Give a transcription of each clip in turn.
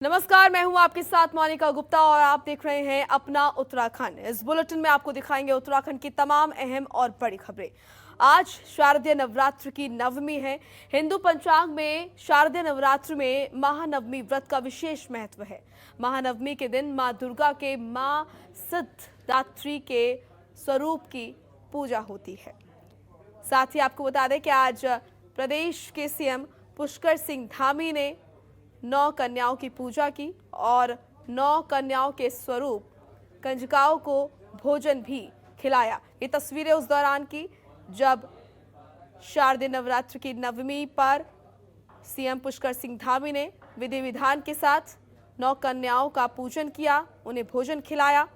नमस्कार, मैं हूं आपके साथ मोनिका गुप्ता और आप देख रहे हैं अपना उत्तराखंड। इस बुलेटिन में आपको दिखाएंगे उत्तराखंड की तमाम अहम और बड़ी खबरें। आज शारदीय नवरात्र की नवमी है। हिंदू पंचांग में शारदीय नवरात्र में महानवमी व्रत का विशेष महत्व है। महानवमी के दिन मां दुर्गा के मां सिद्धिदात्री के स्वरूप की पूजा होती है। साथ ही आपको बता दें कि आज प्रदेश के सीएम पुष्कर सिंह धामी ने 9 कन्याओं की पूजा की और 9 कन्याओं के स्वरूप कंजकाओं को भोजन भी खिलाया। ये तस्वीरें उस दौरान की जब शारदीय नवरात्र की नवमी पर सीएम पुष्कर सिंह धामी ने विधि विधान के साथ 9 कन्याओं का पूजन किया, उन्हें भोजन खिलाया।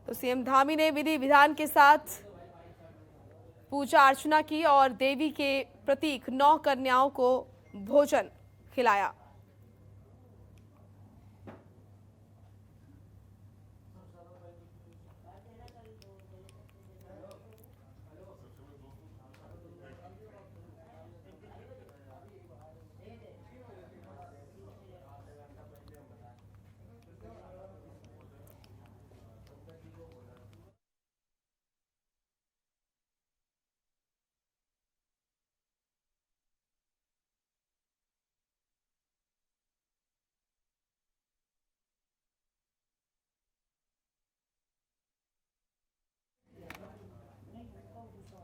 तो सीएम धामी ने विधि विधान के साथ पूजा अर्चना की और देवी के प्रतीक 9 कन्याओं को भोजन खिलाया।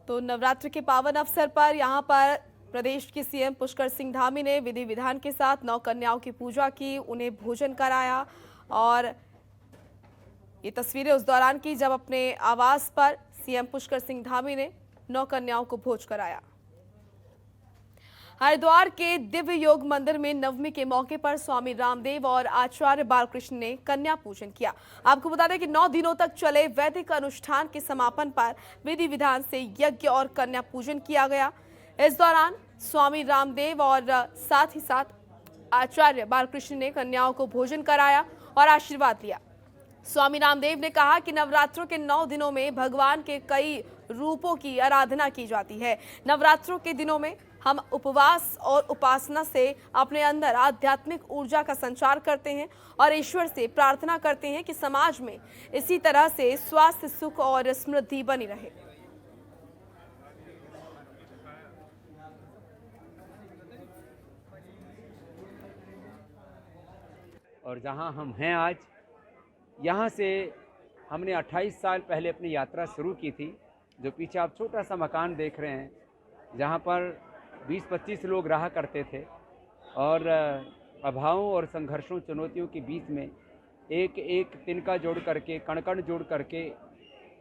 तो नवरात्र के पावन अवसर पर यहां पर प्रदेश के सीएम पुष्कर सिंह धामी ने विधि विधान के साथ 9 कन्याओं की पूजा की, उन्हें भोजन कराया। और ये तस्वीरें उस दौरान की जब अपने आवास पर सीएम पुष्कर सिंह धामी ने 9 कन्याओं को भोज कराया। हरिद्वार के दिव्य योग मंदिर में नवमी के मौके पर स्वामी रामदेव और आचार्य बालकृष्ण ने कन्या पूजन किया। आपको बता दें कि 9 दिनों तक चले वैदिक अनुष्ठान के समापन पर विधि विधान से यज्ञ और कन्या पूजन किया गया। इस दौरान स्वामी रामदेव और साथ ही साथ आचार्य बालकृष्ण ने कन्याओं को भोजन कराया और आशीर्वाद लिया। स्वामी रामदेव ने कहा कि नवरात्रों के 9 दिनों में भगवान के कई रूपों की आराधना की जाती है। नवरात्रों के दिनों में हम उपवास और उपासना से अपने अंदर आध्यात्मिक ऊर्जा का संचार करते हैं और ईश्वर से प्रार्थना करते हैं कि समाज में इसी तरह से स्वास्थ्य, सुख और समृद्धि बनी रहे। और जहां हम हैं आज, यहाँ से हमने 28 साल पहले अपनी यात्रा शुरू की थी। जो पीछे आप छोटा सा मकान देख रहे हैं, जहाँ पर 20-25 लोग रहा करते थे और अभावों और संघर्षों, चुनौतियों के बीच में एक एक तिनका जोड़ करके, कण-कण जोड़ करके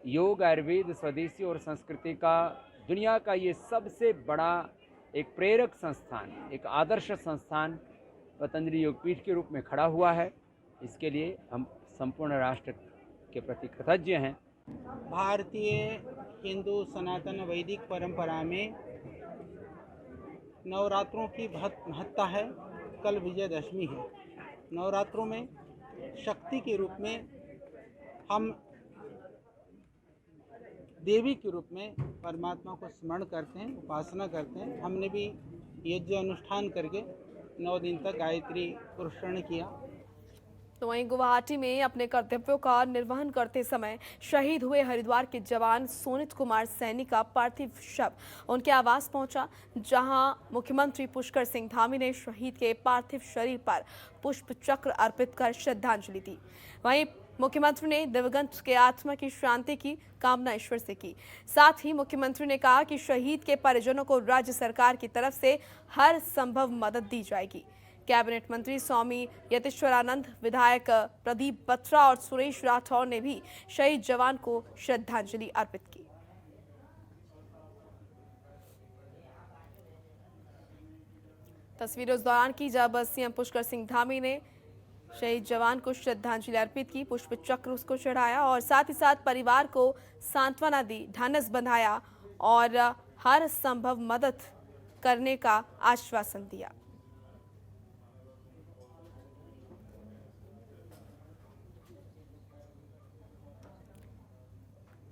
योग, आयुर्वेद, स्वदेशी और संस्कृति का दुनिया का ये सबसे बड़ा एक प्रेरक संस्थान, एक आदर्श संस्थान पतंजलि योगपीठ के रूप में खड़ा हुआ है। इसके लिए हम संपूर्ण राष्ट्र के प्रति कृतज्ञ हैं। भारतीय हिंदू सनातन वैदिक परंपरा में नवरात्रों की बहुत महत्ता है। कल विजयदशमी है। नवरात्रों में शक्ति के रूप में हम देवी के रूप में परमात्मा को स्मरण करते हैं, उपासना करते हैं। हमने भी यज्ञ अनुष्ठान करके 9 दिन तक गायत्री पुरस्करण किया। तो वहीं गुवाहाटी में अपने कर्तव्यों का निर्वहन करते समय शहीद हुए हरिद्वार के जवान सोनित कुमार सैनी का पार्थिव शव उनके आवास पहुंचा, जहां मुख्यमंत्री पुष्कर सिंह धामी ने शहीद के पार्थिव शरीर पर पुष्प चक्र अर्पित कर श्रद्धांजलि दी। वहीं मुख्यमंत्री ने दिवंगत के आत्मा की शांति की कामना ईश्वर से की। साथ ही मुख्यमंत्री ने कहा कि शहीद के परिजनों को राज्य सरकार की तरफ से हर संभव मदद दी जाएगी। कैबिनेट मंत्री स्वामी यतीश्वरानंद, विधायक प्रदीप बत्रा और सुरेश राठौर ने भी शहीद जवान को श्रद्धांजलि अर्पित की। तस्वीरें उस दौरान की जब सीएम पुष्कर सिंह धामी ने शहीद जवान को श्रद्धांजलि अर्पित की, पुष्प चक्र उसको चढ़ाया और साथ ही साथ परिवार को सांत्वना दी, ढांढस बंधाया और हर संभव मदद करने का आश्वासन दिया।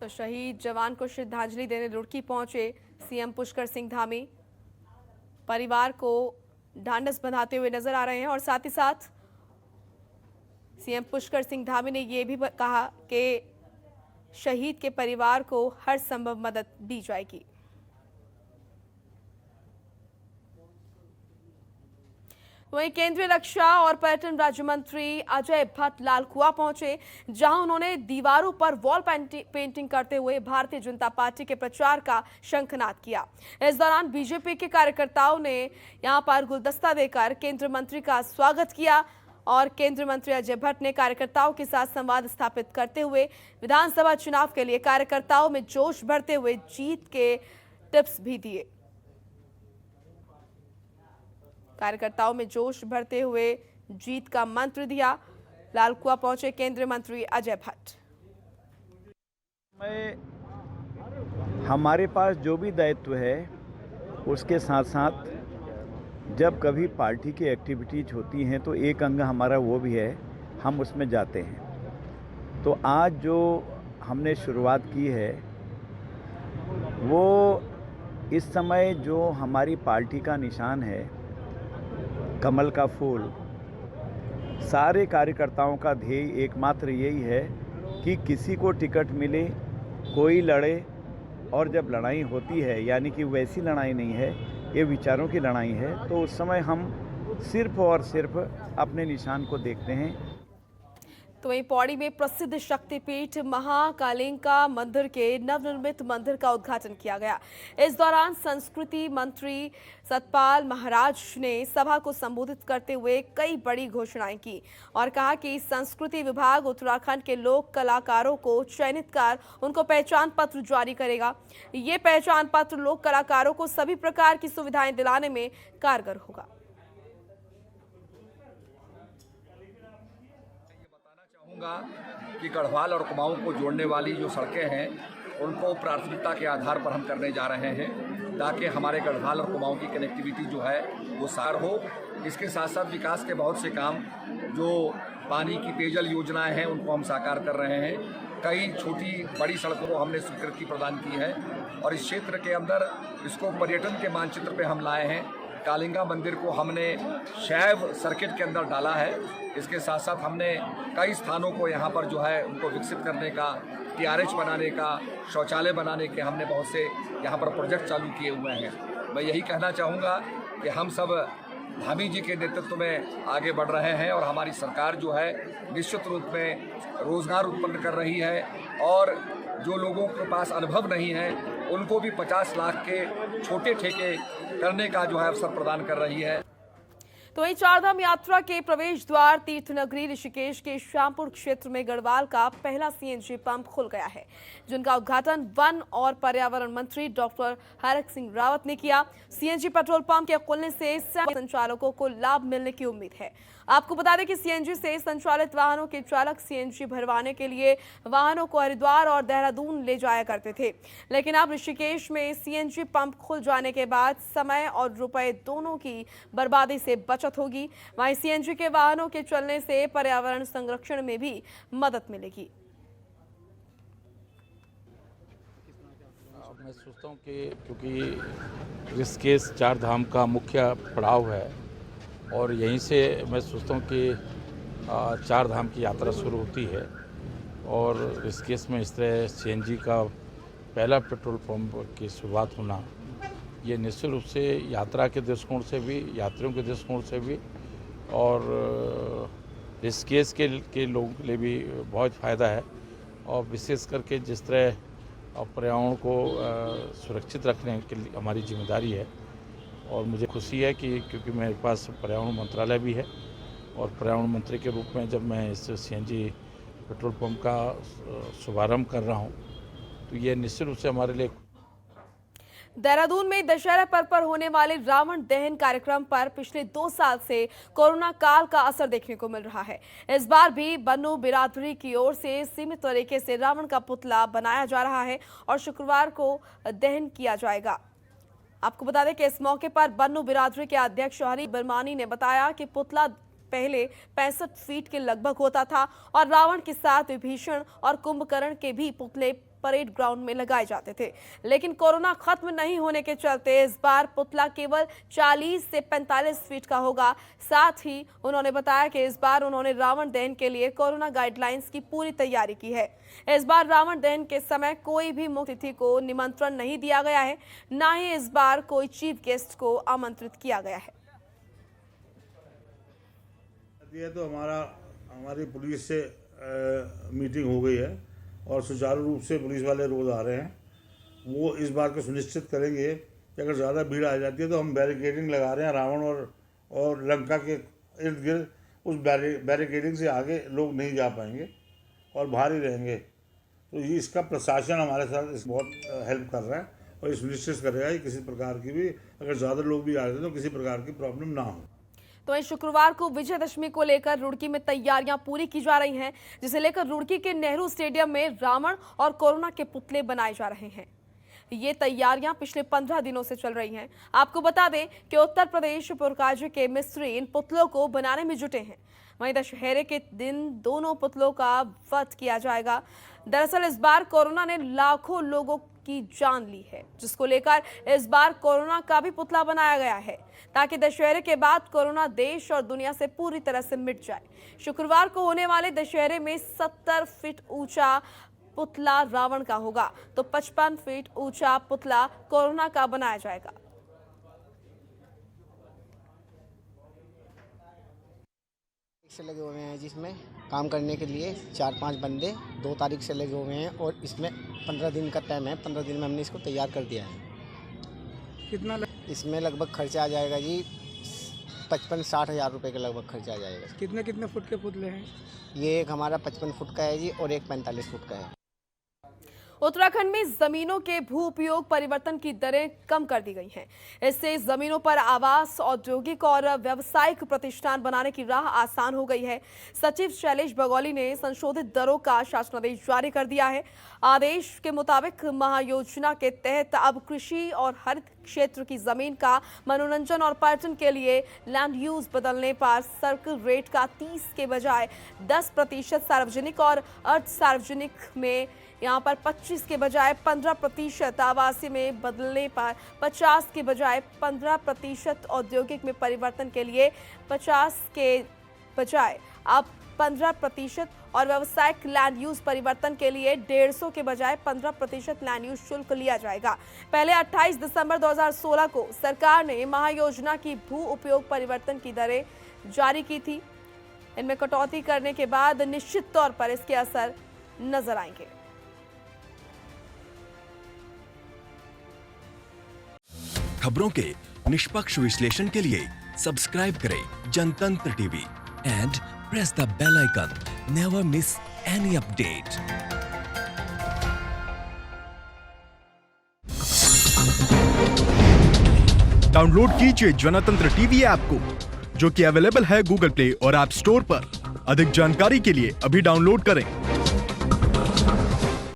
तो शहीद जवान को श्रद्धांजलि देने रुड़की पहुंचे सीएम पुष्कर सिंह धामी परिवार को ढांढस बंधाते हुए नजर आ रहे हैं और साथ ही साथ सीएम पुष्कर सिंह धामी ने यह भी कहा कि शहीद के परिवार को हर संभव मदद दी जाएगी। वहीं केंद्रीय रक्षा और पर्यटन राज्य मंत्री अजय भट्ट लालकुआं पहुंचे, जहां उन्होंने दीवारों पर वॉल पेंटिंग करते हुए भारतीय जनता पार्टी के प्रचार का शंखनाद किया। इस दौरान बीजेपी के कार्यकर्ताओं ने यहां पर गुलदस्ता देकर केंद्रीय मंत्री का स्वागत किया और केंद्रीय मंत्री अजय भट्ट ने कार्यकर्ताओं के साथ संवाद स्थापित करते हुए विधानसभा चुनाव के लिए कार्यकर्ताओं में जोश भरते हुए जीत के टिप्स भी दिए। कार्यकर्ताओं में जोश भरते हुए जीत का मंत्र दिया। लालकुआं पहुंचे केंद्रीय मंत्री अजय भट्ट। हमारे पास जो भी दायित्व है उसके साथ साथ जब कभी पार्टी की एक्टिविटीज होती हैं तो एक अंग हमारा वो भी है, हम उसमें जाते हैं। तो आज जो हमने शुरुआत की है वो इस समय जो हमारी पार्टी का निशान है कमल का फूल, सारे कार्यकर्ताओं का ध्येय एकमात्र यही है कि किसी को टिकट मिले, कोई लड़े, और जब लड़ाई होती है यानी कि वैसी लड़ाई नहीं है, ये विचारों की लड़ाई है, तो उस समय हम सिर्फ और सिर्फ अपने निशान को देखते हैं। तो वहीं पौड़ी में प्रसिद्ध शक्तिपीठ महाकालिंका मंदिर के नवनिर्मित मंदिर का उद्घाटन किया गया। इस दौरान संस्कृति मंत्री सतपाल महाराज ने सभा को संबोधित करते हुए कई बड़ी घोषणाएं की और कहा कि संस्कृति विभाग उत्तराखंड के लोक कलाकारों को चयनित कर उनको पहचान पत्र जारी करेगा। ये पहचान पत्र लोक कलाकारों को सभी प्रकार की सुविधाएं दिलाने में कारगर होगा। कि गढ़वाल और कुमाऊं को जोड़ने वाली जो सड़कें हैं उनको प्राथमिकता के आधार पर हम करने जा रहे हैं ताकि हमारे गढ़वाल और कुमाऊं की कनेक्टिविटी जो है वो सार हो। इसके साथ साथ विकास के बहुत से काम जो पानी की पेयजल योजनाएं हैं उनको हम साकार कर रहे हैं। कई छोटी बड़ी सड़कों को हमने स्वीकृति प्रदान की है और इस क्षेत्र के अंदर इसको पर्यटन के मानचित्र पे हम लाए हैं। कालिंगा मंदिर को हमने शैव सर्किट के अंदर डाला है। इसके साथ साथ हमने कई स्थानों को यहाँ पर जो है उनको विकसित करने का, TRH बनाने का, शौचालय बनाने के हमने बहुत से यहाँ पर प्रोजेक्ट चालू किए हुए हैं। मैं यही कहना चाहूँगा कि हम सब धामी जी के नेतृत्व में आगे बढ़ रहे हैं और हमारी सरकार जो है निश्चित रूप में रोज़गार उत्पन्न कर रही है और जो लोगों के पास अनुभव नहीं है उनको भी 50 लाख के छोटे ठेके करने का जो है अवसर प्रदान कर रही है। तो वहीं चारधाम यात्रा के प्रवेश द्वार तीर्थ नगरी ऋषिकेश के श्यामपुर क्षेत्र में गढ़वाल का पहला CNG पंप खुल गया है, जिनका उद्घाटन वन और पर्यावरण मंत्री डॉक्टर हरक सिंह रावत ने किया। CNG पेट्रोल पंप के खुलने से संचालकों को लाभ मिलने की उम्मीद है। आपको बता दें कि CNG से संचालित वाहनों के चालक CNG भरवाने के लिए वाहनों को हरिद्वार और देहरादून ले जाया करते थे, लेकिन अब ऋषिकेश में CNG पंप खुल जाने के बाद समय और रुपए दोनों की बर्बादी से बचत होगी। वहीं CNG के वाहनों के चलने से पर्यावरण संरक्षण में भी मदद मिलेगी। मैं सोचता हूँ कि क्योंकि ऋषिकेश चार धाम का मुख्य पड़ाव है और यहीं से मैं सोचता हूँ कि चार धाम की यात्रा शुरू होती है और ऋषिकेश में इस तरह CNG का पहला पेट्रोल पंप की शुरुआत होना, ये निश्चित रूप से यात्रा के दृष्टिकोण से भी, यात्रियों के दृष्टिकोण से भी और ऋषिकेश के लोगों के लिए भी बहुत फ़ायदा है। और विशेष करके जिस तरह पर्यावरण को सुरक्षित रखने के लिए हमारी जिम्मेदारी है और मुझे खुशी है कि क्योंकि मेरे पास पर्यावरण मंत्रालय भी है और पर्यावरण मंत्री के रूप में जब मैं इस CNG पेट्रोल पंप का शुभारंभ कर रहा हूँ तो ये निश्चित रूप से हमारे लिए। देहरादून में दशहरा पर्व पर होने वाले रावण दहन कार्यक्रम पर पिछले 2 साल से कोरोना काल का असर देखने को मिल रहा है। इस बार भी बन्नू बिरादरी की ओर से सीमित तरीके से रावण का पुतला बनाया जा रहा है और शुक्रवार को दहन किया जाएगा। आपको बता दें कि इस मौके पर बन्नू बिरादरी के अध्यक्ष हरि बर्मानी ने बताया कि पुतला पहले 65 फीट के लगभग होता था और रावण के साथ विभीषण और कुंभकर्ण के भी पुतले परेड ग्राउंड में लगाए जाते थे, लेकिन कोरोना खत्म नहीं होने के चलते इस बार पुतला केवल 40 से 45 फीट का होगा। साथ ही उन्होंने बताया कि इस बार उन्होंने रावण दहन के लिए कोरोना गाइडलाइंस की पूरी तैयारी की है। इस बार रावण दहन के समय कोई भी मुख्य अतिथि को निमंत्रण नहीं दिया गया है, न ही इस बार कोई चीफ गेस्ट को आमंत्रित किया गया है। ये तो हमारी पुलिस से मीटिंग हो गई है और सुचारू रूप से पुलिस वाले रोज आ रहे हैं। वो इस बात को सुनिश्चित करेंगे कि अगर ज़्यादा भीड़ आ जाती है तो हम बैरिकेडिंग लगा रहे हैं रावण और लंका के इर्द गिर्द। उस बैरिकेडिंग से आगे लोग नहीं जा पाएंगे और बाहर ही रहेंगे। तो ये इसका प्रशासन हमारे साथ बहुत हेल्प कर रहा है और ये सुनिश्चित करेगा कि किसी प्रकार की भी अगर ज़्यादा लोग भी आ जाते हैं तो किसी प्रकार की प्रॉब्लम ना हो। तो वहीं शुक्रवार को विजयदशमी को लेकर रुड़की में तैयारियां पूरी की जा रही हैं, जिसे लेकर रुड़की के नेहरू स्टेडियम में रावण और कोरोना के पुतले बनाए जा रहे हैं। ये तैयारियां पिछले 15 दिनों से चल रही हैं। आपको बता दें कि उत्तर प्रदेश पुरकाजी के मिस्त्री इन पुतलों को बनाने में जुटे हैं। वहीं दशहरे के दिन दोनों पुतलों का वध किया जाएगा। दरअसल इस बार कोरोना ने लाखों लोगों की जान ली है, जिसको लेकर इस बार कोरोना का भी पुतला बनाया गया है, ताकि दशहरे के बाद कोरोना देश और दुनिया से पूरी तरह से मिट जाए। शुक्रवार को होने वाले दशहरे में 70 फीट ऊंचा पुतला रावण का होगा, तो 55 फीट ऊंचा पुतला कोरोना का बनाया जाएगा। से लगे हुए हैं, जिसमें काम करने के लिए 4-5 बंदे 2 तारीख से लगे हुए हैं और इसमें 15 दिन का टाइम है। 15 दिन में हमने इसको तैयार कर दिया है। कितना इसमें लगभग खर्चा आ जाएगा जी 55-60 हज़ार रुपये के लगभग खर्चा आ जाएगा। कितने फुट के पुतले हैं? ये एक हमारा 55 फुट का है जी और एक 45 फुट का है। उत्तराखंड में जमीनों के भू उपयोग परिवर्तन की दरें कम कर दी गई हैं। इससे जमीनों पर आवास, औद्योगिक और व्यावसायिक प्रतिष्ठान बनाने की राह आसान हो गई है। सचिव शैलेश बगौली ने संशोधित दरों का शासनादेश जारी कर दिया है। आदेश के मुताबिक महायोजना के तहत अब कृषि और हरित क्षेत्र की जमीन का मनोरंजन और पर्यटन के लिए लैंड यूज बदलने पर सर्कल रेट का 30 के बजाय 10%, सार्वजनिक और अर्ध सार्वजनिक में यहाँ पर 25 के बजाय 15%, आवासीय में बदलने पर 50 के बजाय 15%, औद्योगिक में परिवर्तन के लिए 50 के बजाय अब 15% और व्यावसायिक लैंड यूज परिवर्तन के लिए 150 के बजाय 15% लैंड यूज शुल्क लिया जाएगा। पहले 28 दिसंबर 2016 को सरकार ने महायोजना की भू उपयोग परिवर्तन की दरें जारी की थी। इनमें कटौती करने के बाद निश्चित तौर पर इसके असर नजर आएंगे। खबरों के निष्पक्ष विश्लेषण के लिए सब्सक्राइब करें Jantantra TV and press the bell icon. Never miss any update. Download कीजिए जनतंत्र टीवी ऐप को, जो कि अवेलेबल है गूगल प्ले और ऐप स्टोर पर। अधिक जानकारी के लिए अभी डाउनलोड करें।